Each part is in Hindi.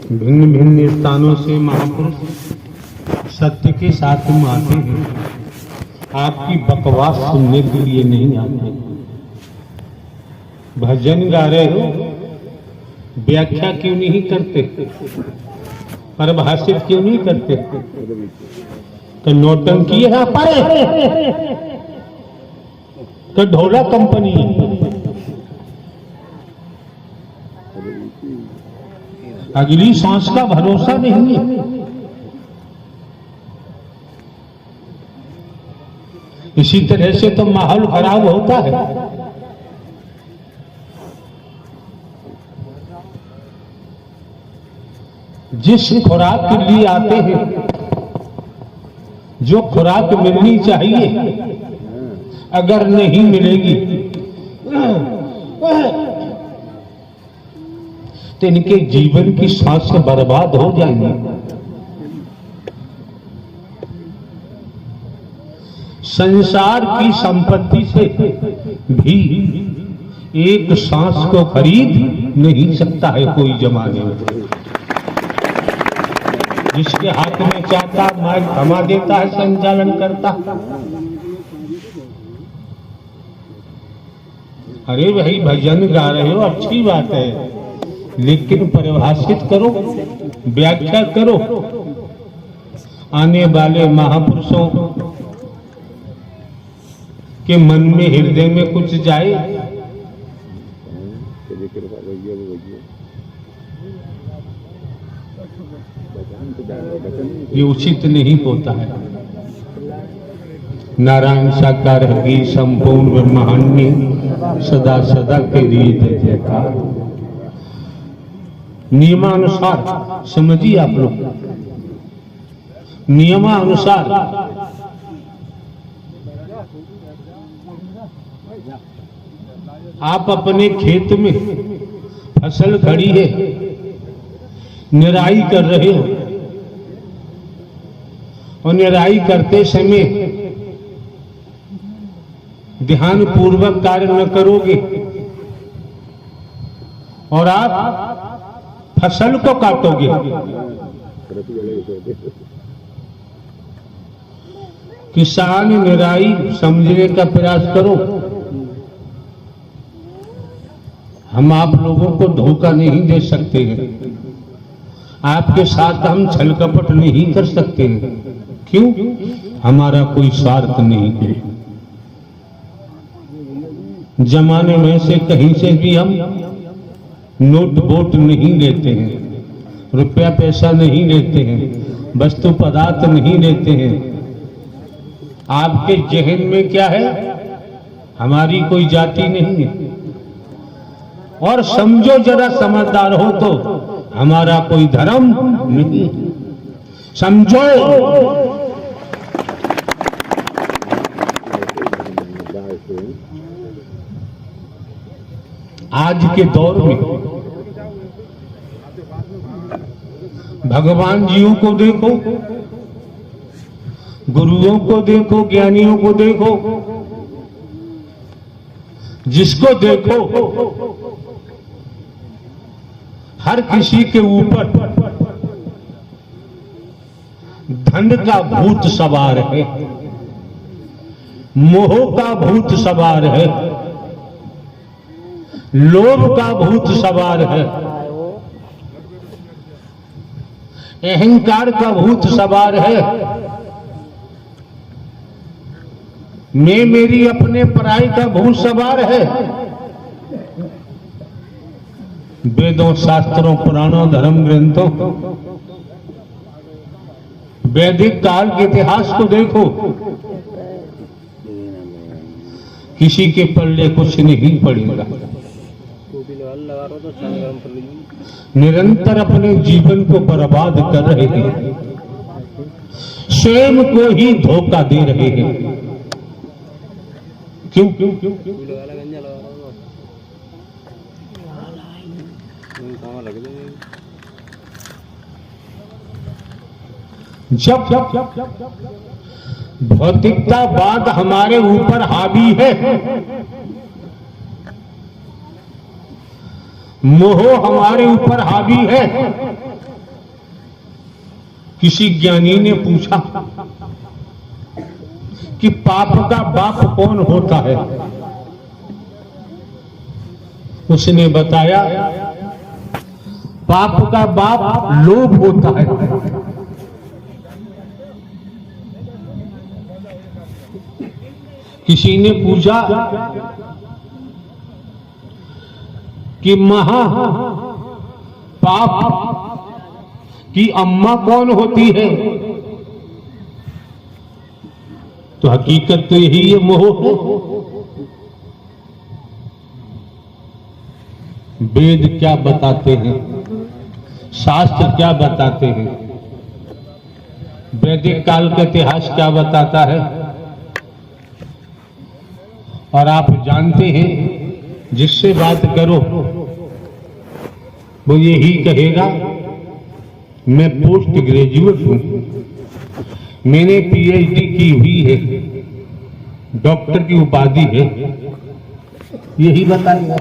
भिन्न भिन्न स्थानों से महापुरुष सत्य के साथ में आते हैं, आपकी बकवास सुनने के लिए नहीं आते। भजन गा रहे हो, व्याख्या क्यों नहीं करते, परिभाषित क्यों नहीं करते? तो नौटंकी है पाए तो ढोला कंपनी है। अगली सांस का भरोसा नहीं है। इसी तरह से तो माहौल खराब होता है। जिस खुराक के लिए आते हैं, जो खुराक मिलनी चाहिए, अगर नहीं मिलेगी तो इनके जीवन की सांस बर्बाद हो जाएंगी। संसार की संपत्ति से भी एक सांस को खरीद नहीं सकता है कोई जमाने में। जिसके हाथ में चाहता माइक थमा देता है, संचालन करता। अरे भाई भजन गा रहे हो, अच्छी बात है, लेकिन परिभाषित करो, व्याख्या करो। आने वाले महापुरुषों के मन में, हृदय में कुछ जाए। ये उचित नहीं होता है। नारायण साकार हरि संपूर्ण ब्रह्मांड सदा सदा के लिए जय जयकार। नियमानुसार समझिए आप लोग, नियमानुसार आप अपने खेत में फसल खड़ी है, निराई कर रहे हो, और निराई करते समय ध्यान पूर्वक कार्य न करोगे और आप फसल को काटोगे, किसान निराई समझने का प्रयास करो। हम आप लोगों को धोखा नहीं दे सकते हैं, आपके साथ हम छल कपट नहीं कर सकते हैं। क्यों? हमारा कोई स्वार्थ नहीं है। जमाने में से कहीं से भी हम नोट वोट नहीं लेते हैं, रुपया पैसा नहीं लेते हैं, वस्तु पदार्थ नहीं लेते हैं। आपके जहन में क्या है? हमारी कोई जाति नहीं है। और समझो, जरा समझदार हो तो, हमारा कोई धर्म नहीं है। समझो, आज के दौर में भगवान जीव को देखो, गुरुओं को देखो, ज्ञानियों को देखो, जिसको देखो हर किसी के ऊपर धन का भूत सवार है, मोह का भूत सवार है, लोभ का भूत सवार है, अहंकार का भूत सवार है। मैं मेरी अपने पराई का भूत सवार है। वेदों, शास्त्रों, पुराणों, धर्म ग्रंथों, वैदिक काल के इतिहास को देखो, किसी के पल्ले कुछ नहीं पड़ेगा। निरंतर अपने जीवन को बर्बाद कर रहे हैं, स्वयं को ही धोखा दे रहे हैं। क्यों? जब भौतिकतावाद हमारे ऊपर हावी है, मोह हमारे ऊपर हावी है। किसी ज्ञानी ने पूछा कि पाप का बाप कौन होता है? उसने बताया पाप का बाप लोभ होता है। किसी ने पूछा कि महा पाप की अम्मा कौन होती है? तो हकीकत तो यही है, मोह है। वेद क्या बताते हैं, शास्त्र क्या बताते हैं, वैदिक काल का इतिहास क्या बताता है? और आप जानते हैं जिससे बात करो वो यही कहेगा मैं पोस्ट ग्रेजुएट हूं, मैंने पीएचडी की हुई है, डॉक्टर की उपाधि है, यही बताएगा।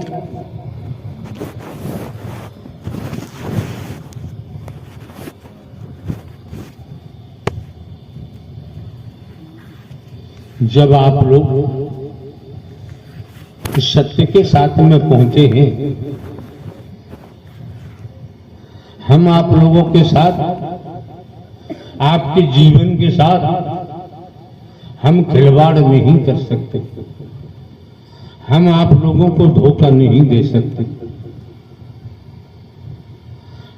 जब आप लोग इस सत्य के साथ में पहुंचे हैं, हम आप लोगों के साथ, आपके जीवन के साथ हम खिलवाड़ नहीं कर सकते, हम आप लोगों को धोखा नहीं दे सकते,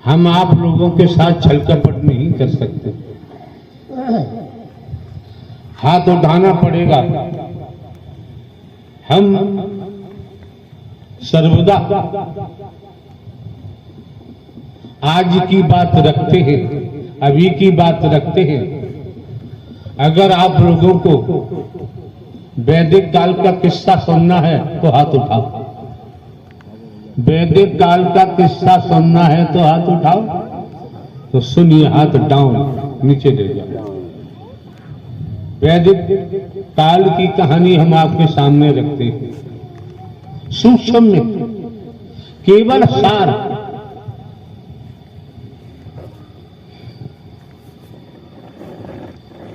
हम आप लोगों के साथ छल कपट नहीं कर सकते। हाथ उठाना पड़ेगा। हम सर्वदा आज की बात रखते हैं, अभी की बात रखते हैं। अगर आप लोगों को वैदिक काल का किस्सा सुनना है तो हाथ उठाओ। वैदिक काल का किस्सा सुनना है तो हाथ उठाओ। तो सुनिए, हाथ डाउन, नीचे ले जाओ। वैदिक काल की कहानी हम आपके सामने रखते हैं, सूक्ष्म में, केवल सार।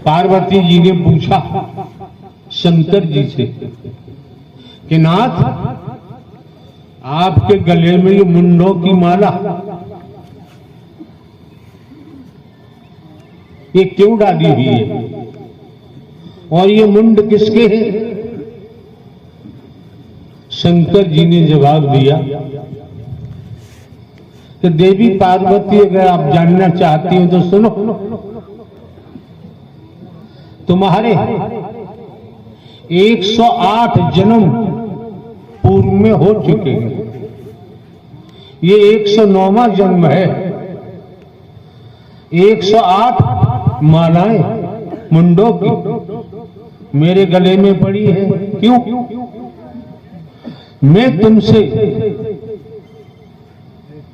पार्वती जी ने पूछा शंकर जी से कि नाथ, आपके गले में ये मुंडों की माला ये क्यों डाली हुई है, और ये मुंड किसके हैं? शंकर जी ने जवाब दिया कि देवी पार्वती, अगर आप जानना चाहती हो तो सुनो। तुम्हारे 108 जन्म पूर्व में हो चुके हैं, ये 109वां जन्म है। 108 मालाएं मुंडों की मेरे गले में पड़ी है। क्यों? मैं तुमसे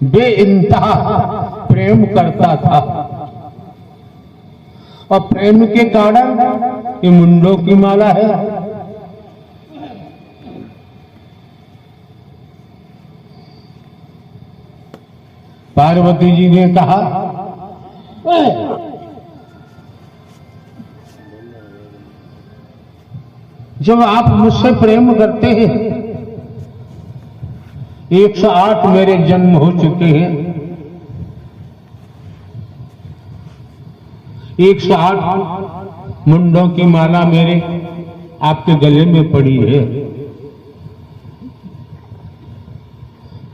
बेइंतहा प्रेम करता था, और प्रेम के कारण ये मुंडों की माला है। पार्वती जी ने कहा, जब आप मुझसे प्रेम करते हैं, 108 मेरे जन्म हो चुके हैं, 108 मुंडों की माला मेरे आपके गले में पड़ी है,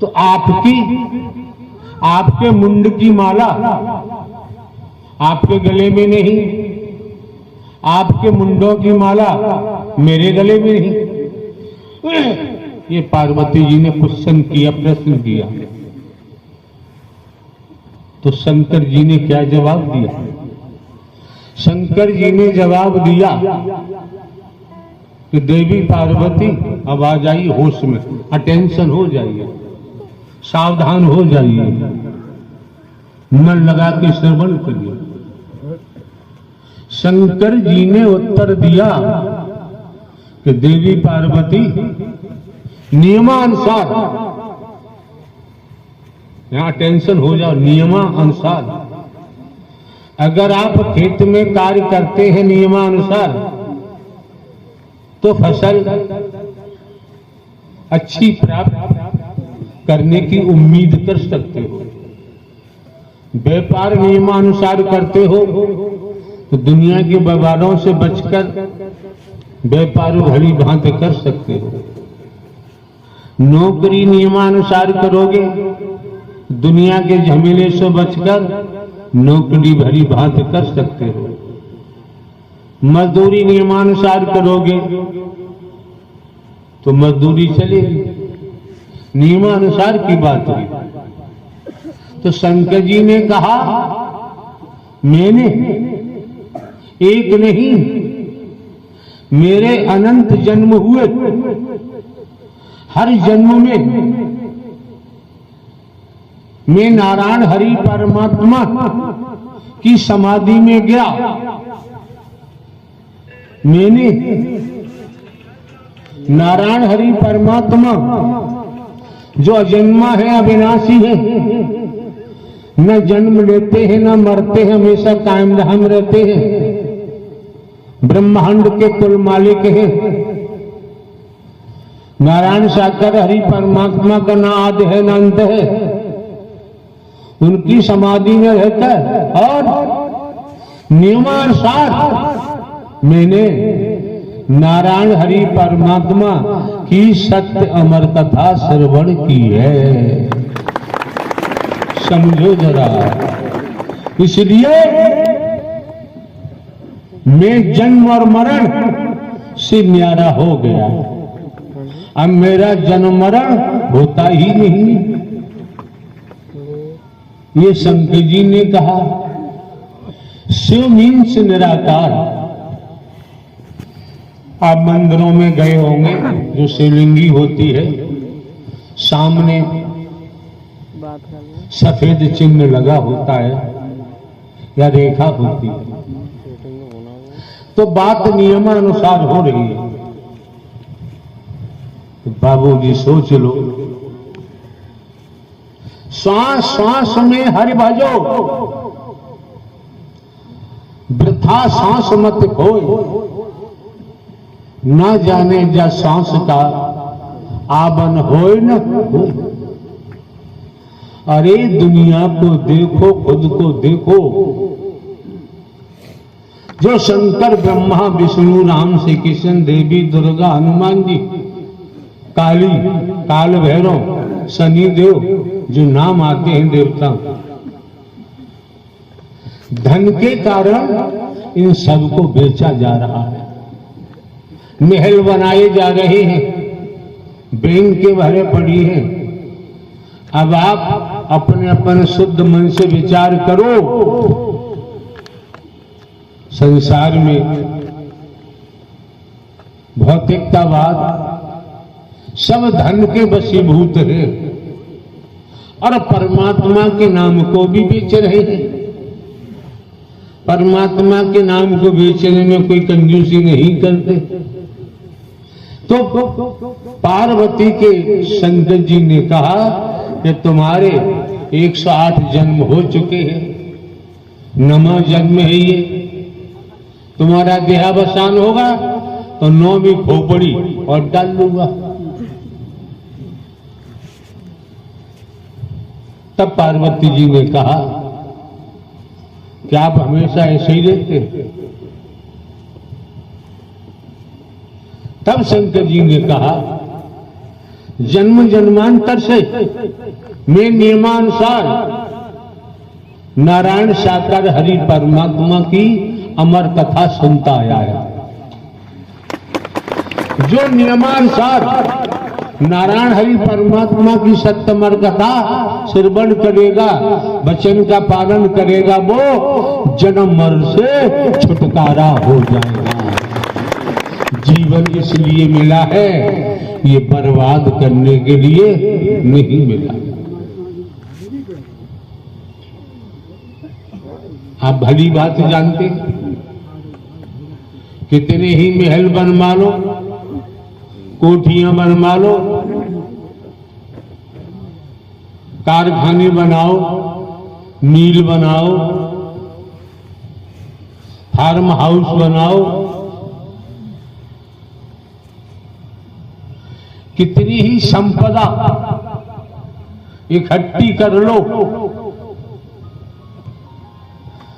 तो आपके मुंड की माला आपके गले में नहीं, आपके मुंडों की माला मेरे गले में नहीं। ये पार्वती जी ने क्वेश्चन किया, प्रश्न किया। तो शंकर जी ने क्या जवाब दिया? शंकर जी ने जवाब दिया कि देवी पार्वती, अब आ जाइए होश में, अटेंशन हो जाइए, सावधान हो जाइए, मन लगा के श्रवण करिए। शंकर जी ने उत्तर दिया कि देवी पार्वती, नियमानुसार यहां टेंशन हो जाओ। नियमानुसार अगर आप खेत में कार्य करते हैं नियमानुसार तो फसल अच्छी प्राप्त करने की उम्मीद कर सकते हो। व्यापार नियमानुसार करते हो तो दुनिया के बवालों से बचकर व्यापार भली भांति कर सकते हो। नौकरी नियमानुसार करोगे दुनिया के झमेले से बचकर नौकरी भली भांति कर सकते हो। मजदूरी नियमानुसार करोगे तो मजदूरी चलेगी। नियमानुसार की बात हुई। तो शंकर जी ने कहा मैंने एक नहीं मेरे अनंत जन्म हुए, हर जन्म में मैं नारायण हरि परमात्मा की समाधि में गया। मैंने नारायण हरि परमात्मा जो अजन्मा है, अविनाशी है, न जन्म लेते हैं न मरते हैं, हमेशा कायम हम रहते हैं, ब्रह्मांड के कुल मालिक हैं। नारायण साकार हरि परमात्मा का ना आदि है ना अंत है, उनकी समाधि में रहता है। और नियमानुसार मैंने नारायण हरि परमात्मा की सत्य अमर कथा श्रवण की है। समझो जरा। इसलिए मैं जन्म और मरण से न्यारा हो गया। अब मेरा जन्म मरण होता ही नहीं। ये शंकर जी ने कहा शिव मीन्स निराकार। आप मंदिरों में गए होंगे, जो शिवलिंगी होती है सामने सफेद चिन्ह लगा होता है या रेखा होती है, तो बात नियमानुसार हो रही है। तो बाबूजी सोच लो, श्वास श्वास में हरि भजो, वृथा सांस मत खोए, ना जाने जा सांस का आबन होए न होए। अरे दुनिया को देखो, खुद को देखो। जो शंकर ब्रह्मा विष्णु राम श्री कृष्ण देवी दुर्गा हनुमान जी काली काल भैरव शनि देव जो नाम आते हैं देवता, धन के कारण इन सबको बेचा जा रहा है। महल बनाए जा रहे हैं, बैंक के भरे पड़ी हैं। अब आप अपने अपने शुद्ध मन से विचार करो। संसार में भौतिकतावाद सब धन के वशीभूत है और परमात्मा के नाम को भी बेच रहे हैं। परमात्मा के नाम को बेचने में कोई कंजूसी नहीं करते। तो पार्वती के शंकर जी ने कहा कि तुम्हारे 108 जन्म हो चुके हैं, 9वां जन्म है ये। तुम्हारा देहावसान होगा तो 9वीं खोपड़ी और डाल दूंगा। तब पार्वती जी ने कहा कि आप हमेशा ऐसे ही रहते। तब शंकर जी ने कहा जन्म जन्मांतर से मैं नियमानुसार नारायण साकार हरि परमात्मा की अमर कथा सुनता आया है। जो नियमानुसार नारायण हरि परमात्मा की सत्यमर कथा श्रवण करेगा, वचन का पालन करेगा, वो जन्म मरण से छुटकारा हो जाएगा। जीवन इसलिए मिला है, ये बर्बाद करने के लिए नहीं मिला। आप भली बात जानते, कितने ही महल बनवा लो, कोठियां बनवा लो, कारखाने बनाओ, मिल बनाओ, फार्म हाउस बनाओ, कितनी ही संपदा इकट्ठी कर लो,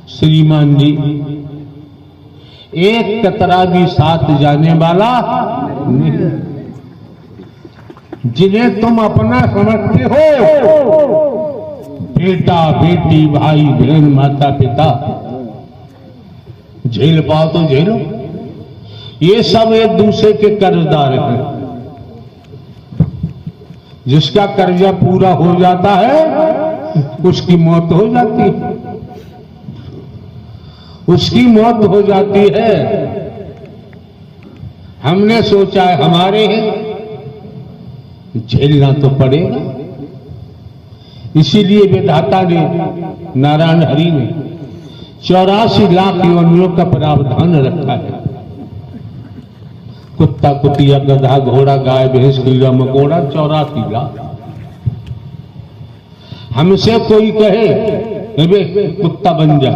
श्रीमान जी एक कतरा भी साथ जाने वाला नहीं। जिन्हें तुम अपना समझते हो, बेटा बेटी भाई बहन माता पिता, झेल पाओ तो झेलो, ये सब एक दूसरे के कर्जदार हैं। जिसका कर्जा पूरा हो जाता है उसकी मौत हो जाती है, उसकी मौत हो जाती है। हमने सोचा है हमारे हैं, झेलना तो पड़ेगा। इसीलिए विधाता ने, नारायण हरि ने 84 लाख योनियों का प्रावधान रखा है। कुत्ता कुतिया गधा घोड़ा गाय भैंस कीड़ा मकोड़ा 84 लाख। हमसे कोई कहे बे कुत्ता बन जा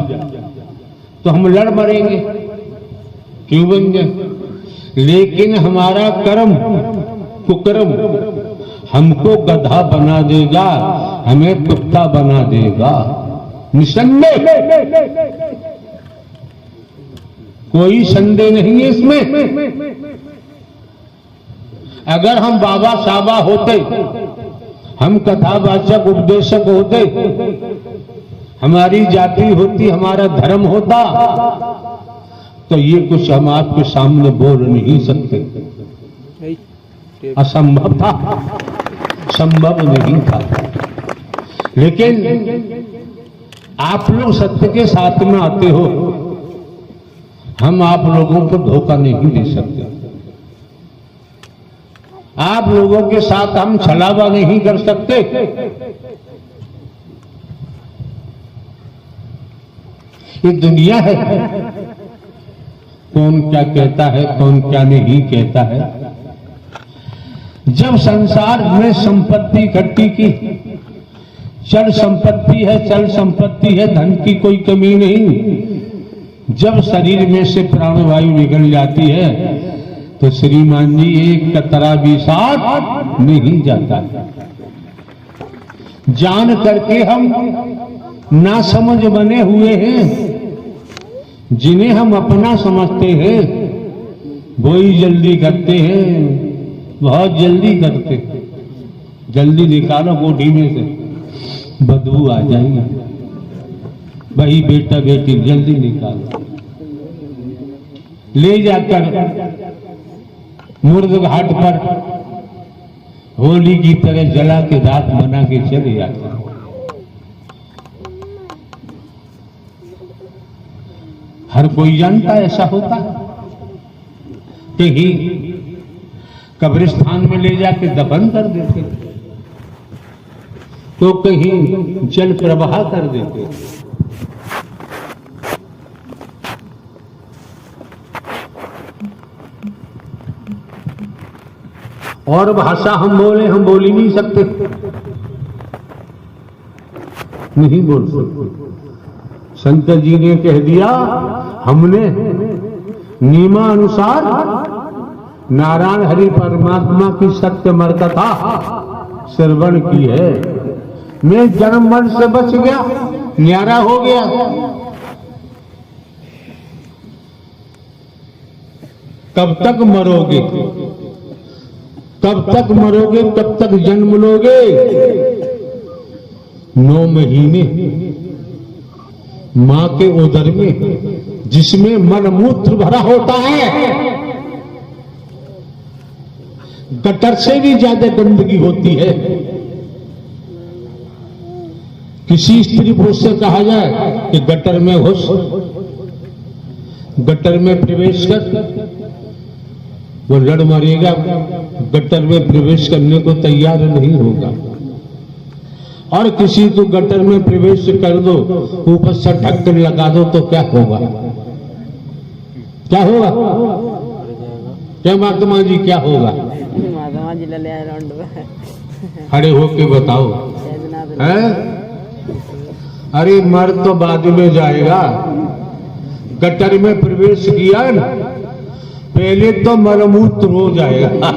तो हम लड़ मरेंगे, क्यों बन जाए? लेकिन हमारा कर्म कुकर्म हमको गधा बना देगा, हमें कुत्ता बना देगा, निसंदेह, कोई संदेह नहीं है इसमें। अगर हम बाबा साबा होते, हम कथावाचक उपदेशक होते, हमारी जाति होती, हमारा धर्म होता, तो ये कुछ हम आपके सामने बोल नहीं सकते। असंभव था, संभव नहीं था। लेकिन आप लोग सत्य के साथ में आते हो, हम आप लोगों को धोखा नहीं दे सकते। आप लोगों के साथ हम छलावा नहीं कर सकते। ये दुनिया है, कौन क्या कहता है, कौन क्या नहीं कहता है। जब संसार में संपत्ति इकट्ठी की, चल संपत्ति है, चल संपत्ति है, धन की कोई कमी नहीं। जब शरीर में से प्राणवायु निकल जाती है तो श्रीमान जी एक कतरा भी साथ नहीं जाता। जान करके हम ना समझ बने हुए हैं, जिन्हें हम अपना समझते हैं वही जल्दी करते हैं, बहुत जल्दी करते। जल्दी निकालो कोठी में से, बदबू आ जाएगी। वही बेटा बेटी जल्दी निकालो, ले जाकर मुर्द घाट पर होली की तरह जला के रात मना के चले जाते। हर कोई जानता है ऐसा होता है। कहीं कब्रिस्तान में ले जाके दफन कर देते, तो कहीं जल प्रवाह कर देते। और भाषा हम बोले, हम बोल ही नहीं सकते, नहीं बोल सकते। शंकर जी ने कह दिया, हमने नियमा अनुसार नारायण हरि परमात्मा की सत्यमर कथा श्रवण की है। मैं जन्म मरण से बच गया, न्यारा हो गया। कब तक मरोगे, कब तक मरोगे, कब तक जन्म लोगे? 9 महीने मां के उदर में, जिसमें मलमूत्र भरा होता है, गटर से भी ज्यादा गंदगी होती है। किसी स्त्री पुरुष से कहा जाए कि गटर में घुस, गटर में प्रवेश कर, वो लड़ मरेगा, गटर में प्रवेश करने को तैयार नहीं होगा। और किसी को गटर में प्रवेश कर दो, ऊपर से ढक्कन लगा दो, तो क्या होगा? क्या होगा? क्या महात्मा जी क्या होगा? महात्मा जी ले राउंड खड़े होके बताओ। हैं? अरे मर तो बाद में जाएगा, गटर में प्रवेश किया ना, पहले तो मलमूत्र हो जाएगा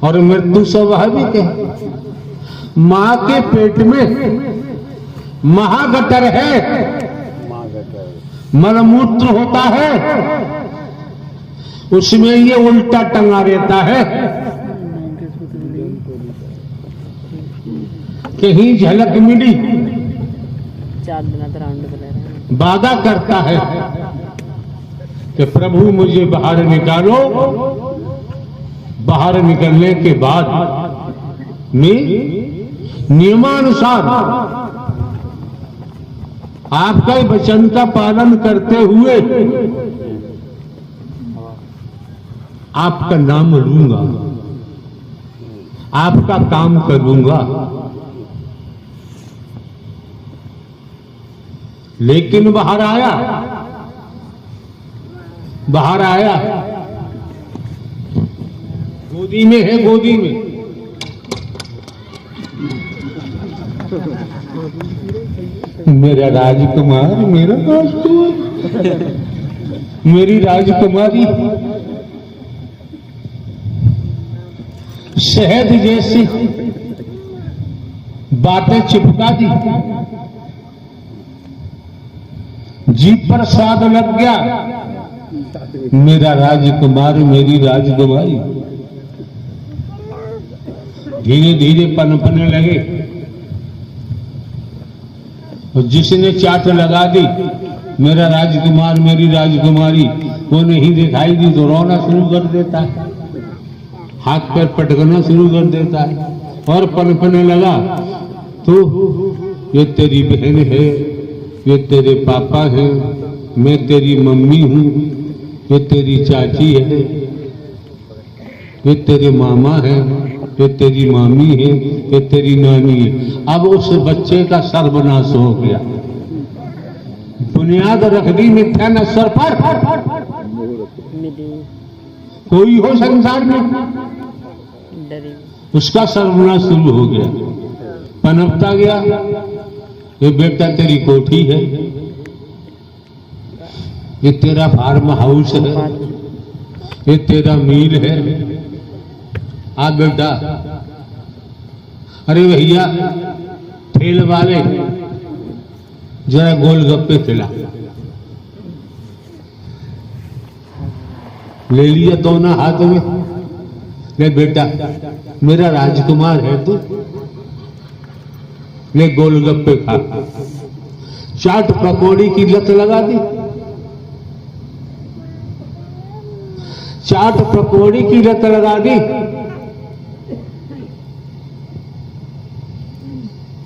और मृत्यु स्वाभाविक है। मां के पेट में महागटर है, मलमूत्र होता है, उसमें ये उल्टा टंगा रहता है। कहीं झलक मिली, वादा करता है कि प्रभु मुझे बाहर निकालो, बाहर निकलने के बाद में नियमानुसार आपका वचन का पालन करते हुए आपका नाम लूंगा, आपका काम करूंगा। लेकिन बाहर आया, बाहर आया, गोदी में है, गोदी में मेरा राजकुमार, मेरा राजकुमार, मेरी राजकुमारी शहद जैसी बातें चिपका दी, जीभ पर स्वाद लग गया। मेरा राजकुमार, मेरी राजकुमारी धीरे धीरे पनपने लगे। और जिसने चाट लगा दी मेरा राजकुमार, मेरी राजकुमारी, वो नहीं दिखाई दी तो रोना शुरू कर देता है, हाथ पैर पटकना शुरू कर देता है और पनपने लगा। तो ये तेरी बहन है, ये तेरे पापा हैं, मैं तेरी मम्मी हूं, ये तेरी चाची है, ये तेरे मामा है, ये तेरी मामी है, ये तेरी नानी है। अब उस बच्चे का सर्वनाश हो गया, बुनियाद रख दी मिथ्या नस्वर पर। कोई हो संसार में उसका सर्वनाश शुरू हो गया, पनपता गया। ये बेटा तेरी कोठी है, ये तेरा फार्म हाउस है, ये तेरा मील है। आ बेटा, अरे भैया ठेल वाले जरा गोलगप्पे खिला। ले लिया दोनों हाथ में, ले बेटा मेरा राजकुमार है तू, ले गोलगप्पे खा। चाट पकौड़ी की लत लगा दी, चाट पकौड़ी की लत लगा दी।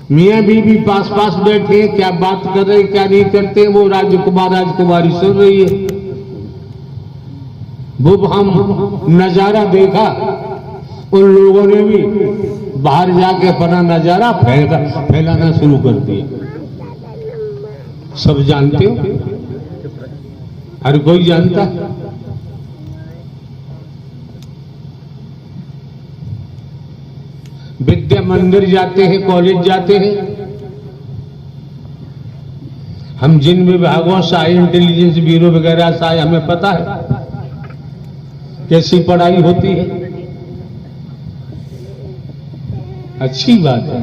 मियां बीवी पास पास बैठे, क्या बात कर रहे क्या नहीं करते, वो राजकुमार राजकुमारी सुन रही है। वो हम नजारा देखा, उन लोगों ने भी बाहर जाके अपना नजारा फैलाना शुरू कर दिया। सब जानते हो, हर कोई जानता है। विद्या मंदिर जाते हैं, कॉलेज जाते हैं, हम जिन विभागों से आए, इंटेलिजेंस ब्यूरो वगैरह से आए, हमें पता है कैसी पढ़ाई होती है। अच्छी बात है,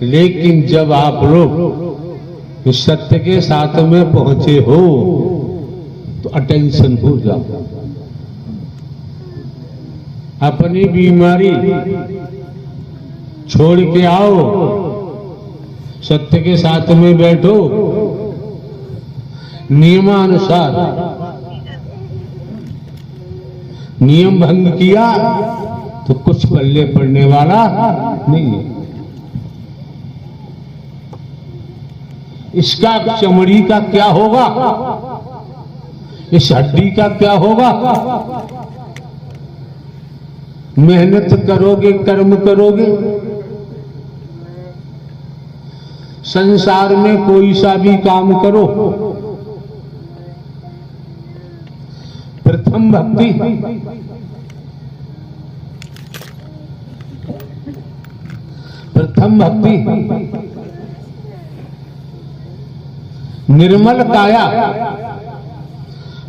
लेकिन जब आप लोग इस सत्य के साथ में पहुंचे हो तो अटेंशन हो जाओ। अपनी बीमारी छोड़ के आओ, सत्य के साथ में बैठो, नियमानुसार। नियम भंग किया तो कुछ पल्ले पड़ने वाला नहीं है। इसका चमड़ी का क्या होगा, इस हड्डी का क्या होगा। मेहनत करोगे, कर्म करोगे, संसार में कोई सा भी काम करो, प्रथम भक्ति प्रथम भक्ति निर्मल काया।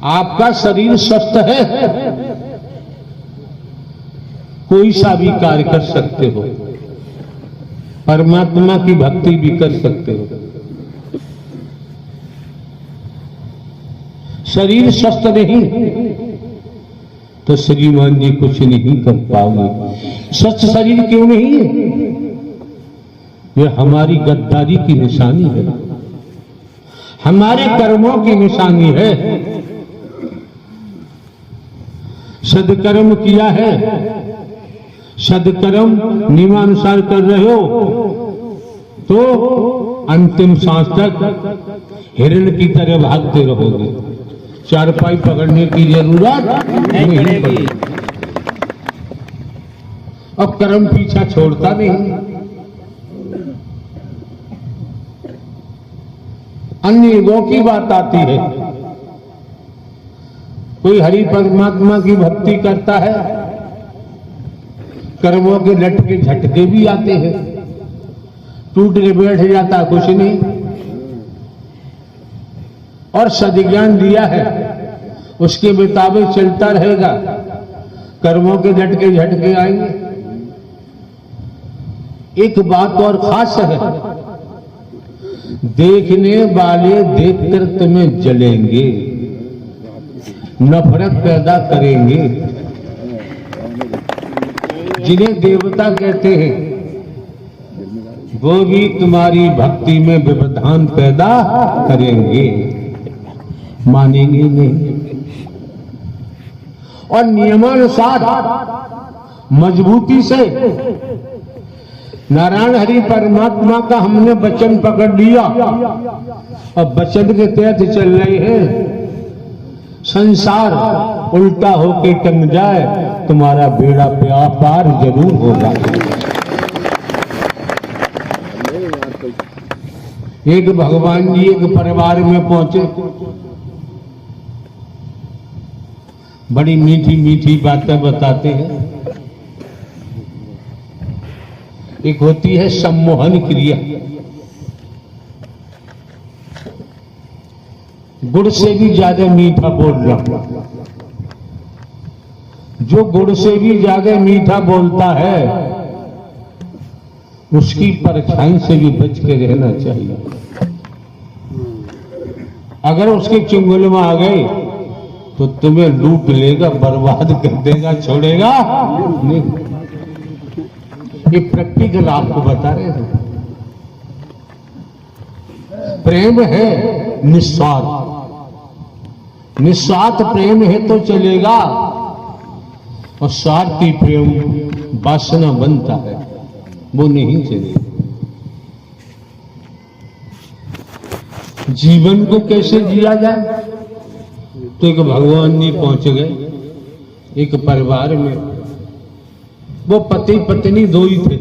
आपका शरीर स्वस्थ है, कोई सा भी कार्य कर सकते हो, परमात्मा की भक्ति भी कर सकते हो। शरीर स्वस्थ नहीं तो श्रीमान जी कुछ नहीं कर पाओगे। स्वस्थ शरीर क्यों नहीं है? यह हमारी गद्दारी की निशानी है, हमारे कर्मों की निशानी है। सदकर्म किया है, सदकर्म नियमानुसार कर रहे हो तो अंतिम सांस तक हिरण की तरह भागते रहोगे, चारपाई पकड़ने की जरूरत नहीं पड़ेगी। अब कर्म पीछा छोड़ता नहीं। अन्य युगों की बात आती है, कोई हरि परमात्मा की भक्ति करता है, कर्मों के लटके झटके भी आते हैं, टूट के बैठ जाता कुछ नहीं। और सद्ज्ञान दिया है उसके मुताबिक चलता रहेगा, कर्मों के लटके झटके आएंगे। एक बात और खास है, देखने वाले देखकर तुम्हें जलेंगे, नफरत पैदा करेंगे। जिन्हें देवता कहते हैं वो भी तुम्हारी भक्ति में व्यवधान पैदा करेंगे, मानेंगे नहीं। और नियमानुसार मजबूती से नारायण हरि परमात्मा का हमने वचन पकड़ लिया और वचन के तहत चल रहे हैं। संसार उल्टा होके टंग जाए, तुम्हारा बेड़ा पार जरूर होगा। एक भगवान जी एक परिवार में पहुंचे, बड़ी मीठी मीठी बातें बताते हैं। एक होती है सम्मोहन क्रिया, गुड़ से भी ज्यादा मीठा बोलना। जो गुड़ से भी ज्यादा मीठा बोलता है उसकी परछाई से भी बच के रहना चाहिए। अगर उसके चुंगल में आ गए तो तुम्हें लूट लेगा, बर्बाद कर देगा, छोड़ेगा नहीं। ये प्रैक्टिकल आपको बता रहे हैं। प्रेम है निस्वार्थ, निस्वार्थ प्रेम है तो चलेगा, और स्वार्थी प्रेम वासना बनता है, वो नहीं चलेगा। जीवन को कैसे जिया जाए? तो एक भगवान जी पहुंच गए एक परिवार में, वो पति पत्नी दो ही थे।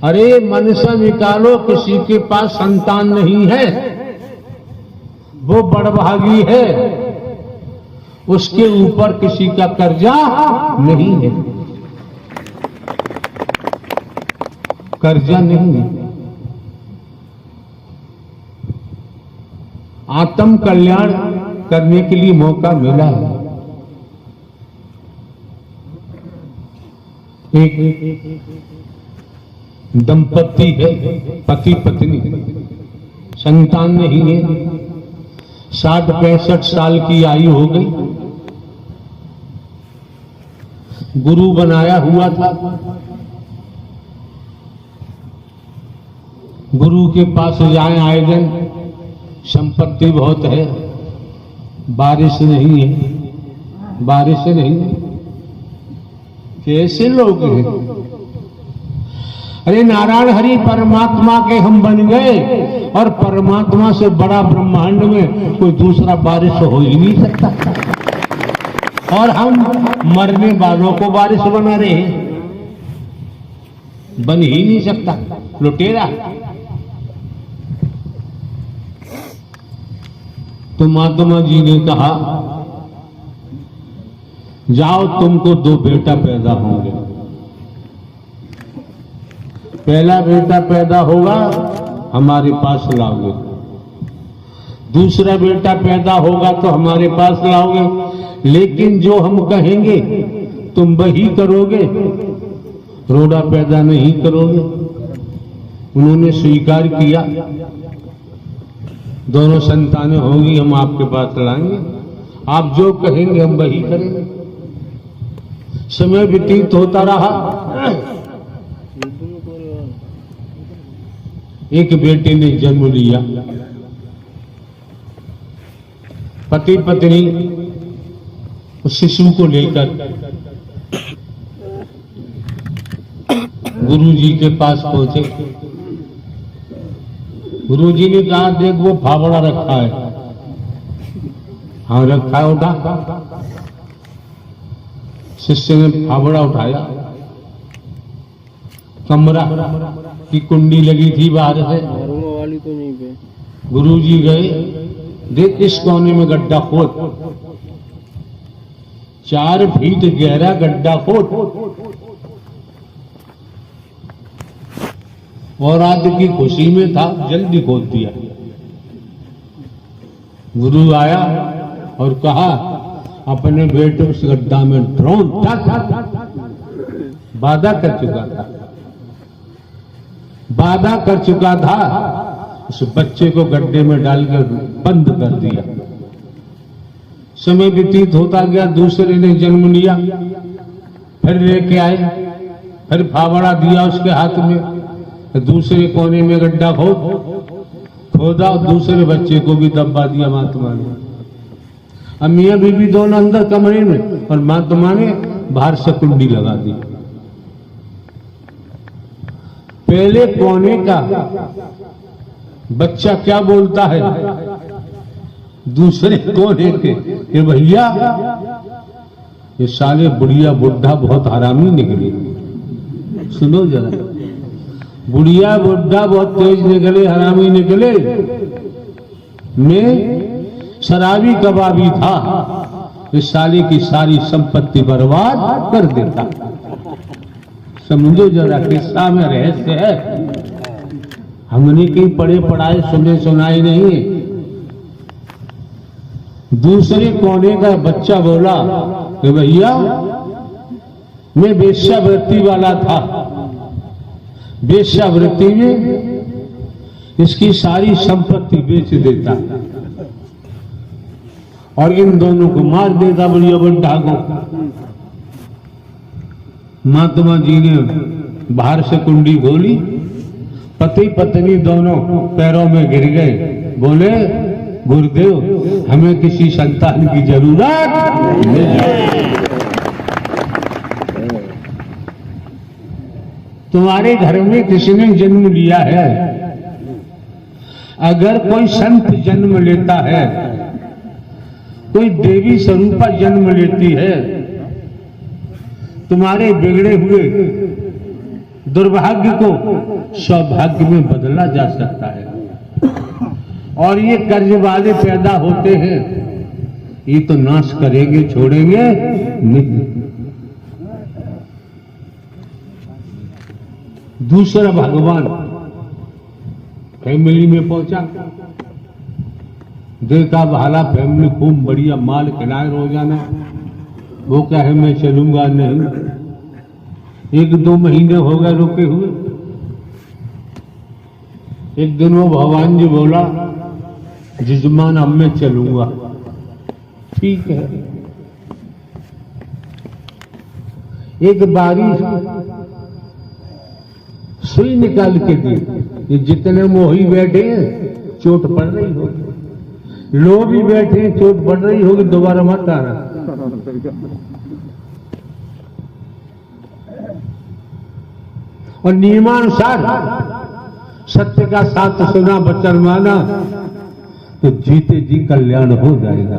अरे मन से निकालो, किसी के पास संतान नहीं है, वो बड़भागी है, उसके ऊपर किसी का कर्जा नहीं है, कर्जा नहीं है। आत्म कल्याण करने के लिए मौका मिला है। एक दंपति है, पति पत्नी, संतान नहीं है, 60-65 साल की आयु हो गई, गुरु बनाया हुआ था, गुरु के पास जाए आए दिन, संपत्ति बहुत है, बारिश नहीं है, बारिश नहीं है, कैसे लोग हैं? अरे नारायण हरि परमात्मा के हम बन गए, और परमात्मा से बड़ा ब्रह्मांड में कोई दूसरा बारिश हो ही नहीं सकता, और हम मरने वालों को बारिश बना रहे हैं, बन ही नहीं सकता, लुटेरा। तो महात्मा जी ने कहा जाओ तुमको 2 बेटा पैदा होंगे। पहला बेटा पैदा होगा हमारे पास लाओगे, दूसरा बेटा पैदा होगा तो हमारे पास लाओगे, लेकिन जो हम कहेंगे तुम वही करोगे, रोड़ा पैदा नहीं करोगे। उन्होंने स्वीकार किया, दोनों संतानें होंगी, हम आपके पास लाएंगे, आप जो कहेंगे हम वही करेंगे। समय व्यतीत होता रहा। एक बेटे ने जन्म लिया। पति पत्नी उस शिशु को लेकर गुरु जी के पास पहुंचे। गुरु जी ने कहा, देख वो फावड़ा रखा है। हाँ रखा है, उठा। शिष्य ने फावड़ा उठाया। कमरा की कुंडी लगी थी बाहर से। गुरु जी गए, देख इस कोने में गड्ढा खोद, 4 फीट गहरा गड्ढा खोद। और आज की खुशी में था, जल्दी खोद दिया। गुरु आया और कहा, अपने बेटे उस गड्ढा में ड्रोन वादा कर चुका था, वादा कर चुका था, उस बच्चे को गड्ढे में डालकर बंद कर दिया। समय व्यतीत होता गया, दूसरे ने जन्म लिया, फिर लेके आए, फिर फावड़ा दिया उसके हाथ में, दूसरे कोने में गड्ढा खोदा, दूसरे बच्चे को भी दबा दिया महात्मा ने। अब मियां बीवी दोनों अंदर कमरे में और महात्मा ने बाहर से कुंडी लगा दी। पहले कोने का बच्चा क्या बोलता है दूसरे कोने के भैया ये साले बुढ़िया बुढ़ा बहुत हरामी निकले। सुनो जरा, बुढ़िया बुढ़ा बहुत तेज निकले, हरामी निकले। मैं शराबी कबाबी था, इस साले की सारी संपत्ति बर्बाद कर देता। समझो जरा, किस्सा में रहस्य है। हमने कहीं पढ़े पढ़ाए सुने सुनाई नहीं। दूसरे कोने का बच्चा बोला कि भैया मैं वेश्यावृत्ति वाला था, वेश्यावृत्ति में इसकी सारी संपत्ति बेच देता और इन दोनों को मार देता, बढ़िया बुढ़ा को। महात्मा जी ने बाहर से कुंडी खोली, पति पत्नी दोनों पैरों में गिर गए, बोले गुरुदेव हमें किसी संतान की जरूरत नहीं। तुम्हारे घर में किसने जन्म लिया है? अगर कोई संत जन्म लेता है, कोई देवी स्वरूपा जन्म लेती है, तुम्हारे बिगड़े हुए दुर्भाग्य को सौभाग्य में बदला जा सकता है। और ये कर्ज वाले पैदा होते हैं, ये तो नाश करेंगे, छोड़ेंगे नहीं। दूसरा भगवान फैमिली में पहुंचा, देखा भाला फैमिली खूब बढ़िया माल खिलाए रोजाना। वो क्या है, मैं चलूंगा नहीं। 1-2 महीने हो गए रुके हुए। एक दिन वो भगवान जी बोला, जजमान अब मैं चलूंगा। ठीक है। एक बारिश सुई निकाल के दी, ये जितने मोही बैठे हैं चोट पड़ रही होगी, लोग भी बैठे हैं चोट पड़ रही होगी, दोबारा मत आना। और नियमानुसार सत्य का साथ सुना, वचन माना, तो जीते जी कल्याण हो जाएगा,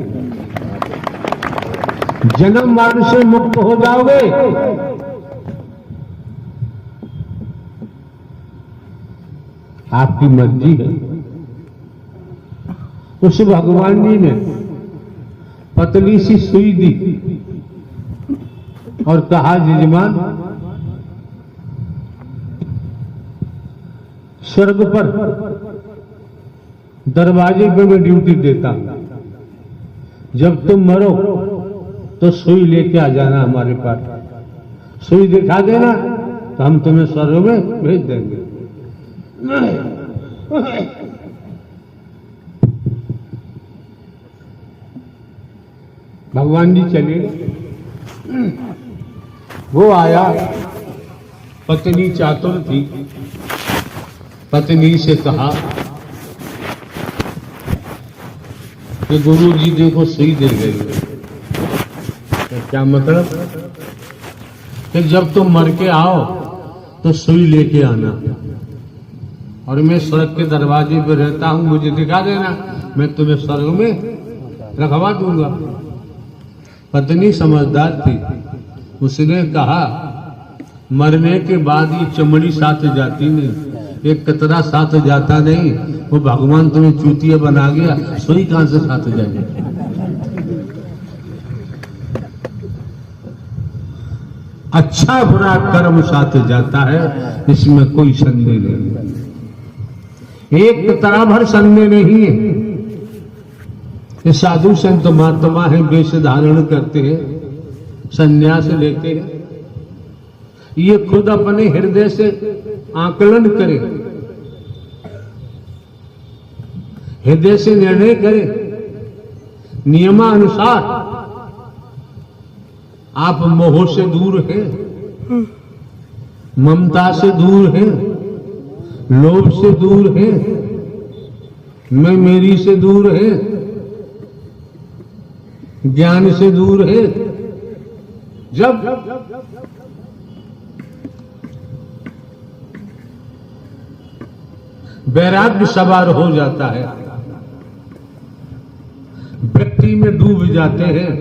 जन्म मरण से मुक्त हो जाओगे। आपकी मर्जी है। उस भगवान जी ने पतली सी सुई दी और कहा यजमान स्वर्ग पर दरवाजे पे मैं ड्यूटी देता हूं, जब तुम मरो तो सुई लेके आ जाना हमारे पास, सुई दिखा देना तो हम तुम्हें स्वर्ग में भेज देंगे। भगवान जी चले गए। वो आया, पत्नी चातुर थी, पत्नी से कहा कि गुरु जी देखो सुई दे गई। क्या मतलब? कि जब तुम मर के आओ तो सुई लेके आना, और मैं स्वर्ग के दरवाजे पे रहता हूं, मुझे दिखा देना, मैं तुम्हें स्वर्ग में रखवा दूंगा। पत्नी समझदार थी, उसने कहा मरने के बाद ये चमड़ी साथ जाती नहीं, एक कतरा साथ जाता नहीं, वो भगवान तुम्हें चूतिया बना गया, सुई कहां से साथ जाएगी? अच्छा बुरा कर्म साथ जाता है, इसमें कोई संदेह नहीं, एक कतरा भर संदेह नहीं है। ये साधु संत महात्मा है, वेश धारण करते हैं, संन्यास लेते हैं, ये खुद अपने हृदय से आकलन करे, हृदय से निर्णय करे, नियमानुसार। आप मोह से दूर हैं, ममता से दूर हैं, लोभ से दूर हैं, मैं मेरी से दूर है, ज्ञान से दूर है। जब वैराग्य सवार हो जाता है, व्यक्ति में डूब जाते हैं,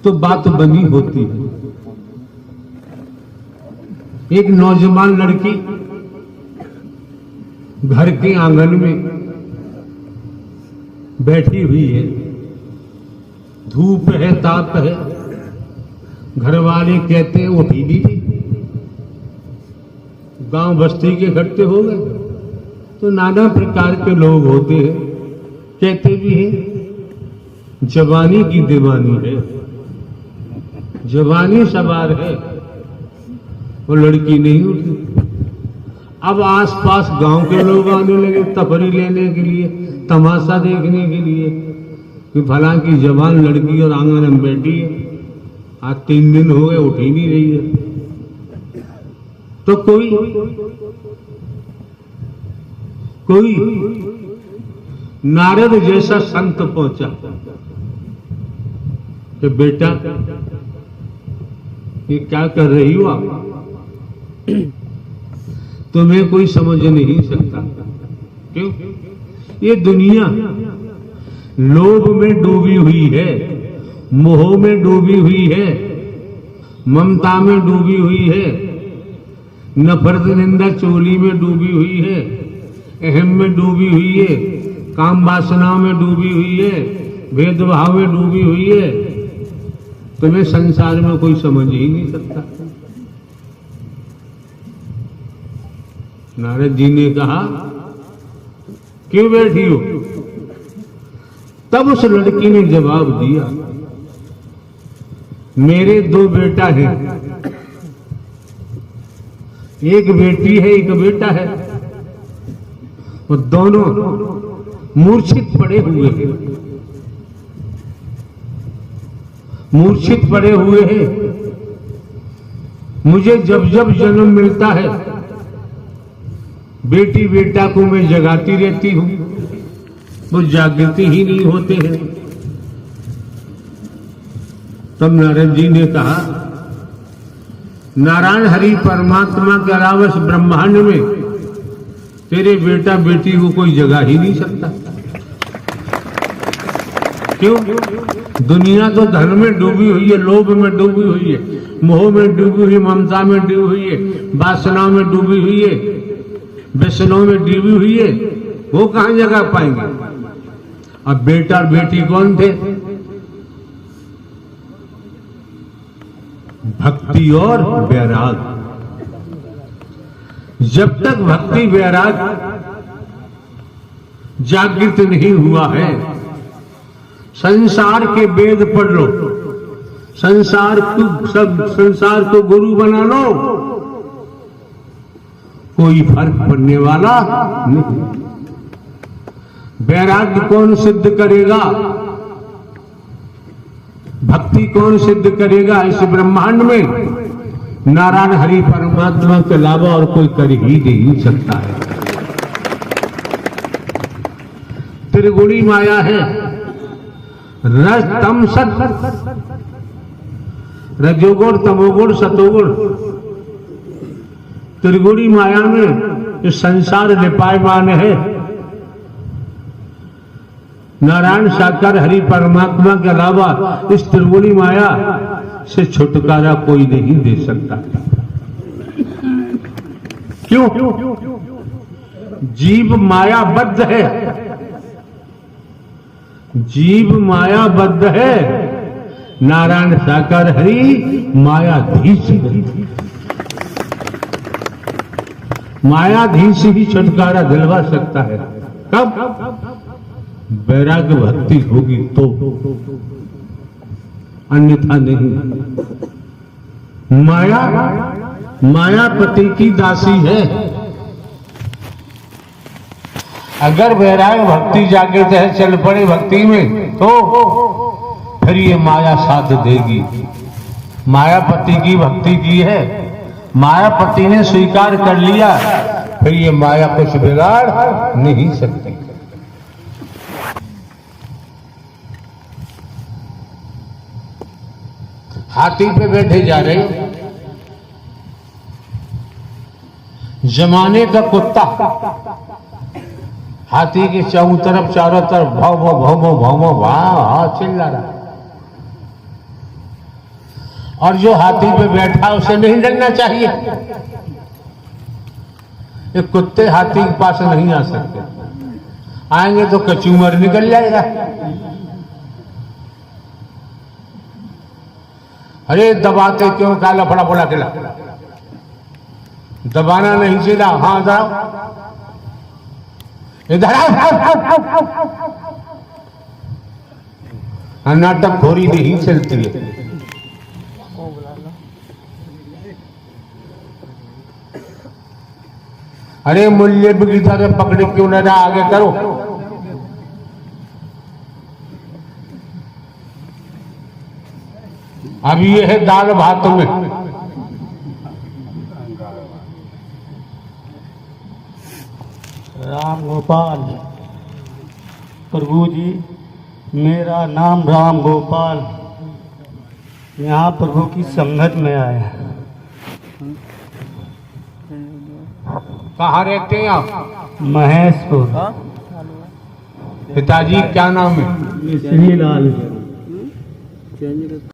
तो बात बनी होती है। एक नौजवान लड़की घर के आंगन में बैठी हुई है, धूप है, ताप है, घर वाले कहते हैं उठी दीदी, गांव बस्ती के इकट्ठे हो गए तो नाना प्रकार के लोग होते हैं, कहते भी हैं जवानी की दीवानी है, जवानी सवार है, वो लड़की नहीं उठी। अब आसपास गांव के लोग आने लगे तफरी लेने के लिए, तमाशा देखने के लिए कि भला की जवान लड़की और आंगन में बैठी है, आज 3 दिन हो गए उठी नहीं रही है। तो कोई नारद जैसा संत पहुंचा कि बेटा ये क्या कर रही हो आप? तुम्हें कोई समझ नहीं सकता। क्यों? ये दुनिया लोभ में डूबी हुई है, मोह में डूबी हुई है, ममता में डूबी हुई है, नफरत निंदा चोली में डूबी हुई है, अहम में डूबी हुई है, काम वासना में डूबी हुई है, भेदभाव में डूबी हुई है। तुम्हें संसार में कोई समझ ही नहीं सकता। नारद जी ने कहा क्यों बैठी हो? तब उस लड़की ने जवाब दिया, मेरे 2 बेटा हैं, एक बेटी है एक बेटा है, वो दोनों मूर्छित पड़े हुए हैं, मूर्छित पड़े हुए हैं। मुझे जब जब जन्म मिलता है बेटी बेटा को मैं जगाती रहती हूं, वो जागृति ही नहीं होते हैं। तब नारद जी ने कहा, नारायण हरि परमात्मा के अलावा इस ब्रह्मांड में तेरे बेटा बेटी को कोई जगा ही नहीं सकता। क्यों? दुनिया तो धन में डूबी हुई है, लोभ में डूबी हुई है, मोह में डूबी हुई, ममता में डूबी हुई है, वासना में डूबी हुई है, व्यसनों में डूबी हुई है। वो कहां जगह पाएंगे। अब बेटा और बेटी कौन थे? भक्ति और वैराग। जब तक भक्ति वैराग जागृत नहीं हुआ है, संसार के वेद पढ़ लो, संसार को गुरु बना लो, कोई फर्क पड़ने वाला नहीं। वैराग्य कौन सिद्ध करेगा? भक्ति कौन सिद्ध करेगा? इस ब्रह्मांड में नारायण हरि परमात्मा के अलावा और कोई कर ही नहीं सकता है। त्रिगुणी माया है, रज तम सत, रजोगुण तमोगुण सतोगुण। त्रिगुणी माया में जो संसार लिपायमान है, नारायण साकार हरि परमात्मा के अलावा इस त्रिगुणी माया से छुटकारा कोई नहीं दे सकता। क्यों? जीव मायाबद्ध है, जीव मायाबद्ध है, नारायण साकार हरि मायाधीश है। मायाधीश ही छुटकारा दिलवा सकता है। कब? वैराग्य भक्ति होगी तो, अन्यथा नहीं। मायापति की दासी है। अगर वैराग्य भक्ति जागृत है, चल पड़े भक्ति में, तो फिर ये माया साथ देगी। मायापति की भक्ति की है, मायापति ने स्वीकार कर लिया, फिर ये माया कुछ बिगाड़ नहीं सकती। हाथी पे बैठे जा रहे जमाने का कुत्ता, हाथी के चारों तरफ भाव भाव चिल्ला रहा। और जो हाथी पे बैठा उसे नहीं डरना चाहिए। ये कुत्ते हाथी के पास नहीं आ सकते, आएंगे तो कचूमर निकल जाएगा। अरे दबाते क्यों? काला फड़ा फड़ा खिला, दबाना नहीं सीधा। हाँ इधर नाटक खोरी नहीं चलती है। अरे मूल्य की तरह पकड़े क्यों न रहा? आगे करो। अब ये है दाल भात में। राम गोपाल प्रभु जी, मेरा नाम राम गोपाल, यहाँ प्रभु की संगत में आया। कहाँ रहते हैं आप? महेशपुर। पिताजी क्या नाम है? श्रीलाल।